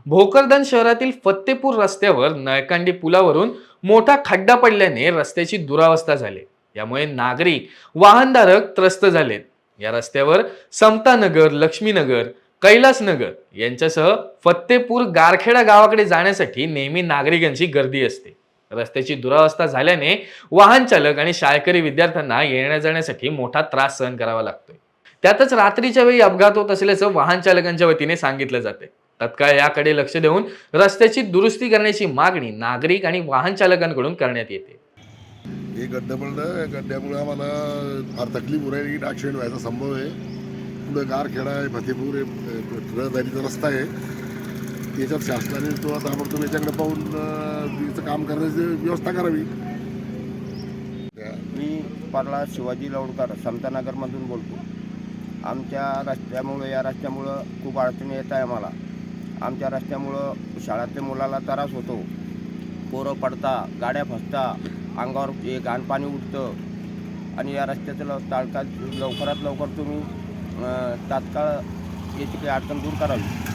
भोकरदन शहरातील फत्तेपूर रस्त्यावर नळकांडी पुलावरून मोठा खड्डा पडल्याने रस्त्याची दुरावस्था झाली. यामुळे नागरिक वाहनधारक त्रस्त झालेत. या रस्त्यावर समतानगर, लक्ष्मीनगर, कैलासनगर यांच्यासह फत्तेपूर गारखेडा गावाकडे जाण्यासाठी नेहमी नागरिकांची गर्दी असते. रस्त्याची दुरावस्था झाल्याने वाहन चालक आणि शाळकरी विद्यार्थ्यांना येण्या जाण्यासाठी मोठा त्रास सहन करावा लागतोय. त्यातच रात्रीच्या वेळी अपघात होत असल्याचं वाहन चालकांच्या वतीने सांगितलं जाते. तत्काळ याकडे लक्ष देऊन रस्त्याची दुरुस्ती करण्याची मागणी नागरिक आणि वाहन चालकांकडून करण्यात येते. हे गड्डा पडलं, या गड्ड्यामुळे आम्हाला फार तकलीफ होऊ राहिली. ॲक्सिडेंट व्हायचा संभव आहे. पुढं गारखेडा आहे, फतेपूर आहे, रहदारीचा रस्ता आहे. याच्यात शासनाने तो आता ताबडतोब याच्याकडे पाहून तिचं काम करण्याची व्यवस्था करावी. मी पार्ला शिवाजी लवडकर समतानगरमधून बोलतो. आमच्या रस्त्यामुळं या रस्त्यामुळं खूप अडचणी येत आहे आम्हाला. आमच्या रस्त्यामुळं शाळेतल्या मुलाला त्रास होतो. पोरं पडता, गाड्या फसता, अंगावर हे घाण पाणी उठतं आणि या रस्त्याचं लवकरात लवकर तुम्ही तात्काळ याची काही अडचण दूर करावी.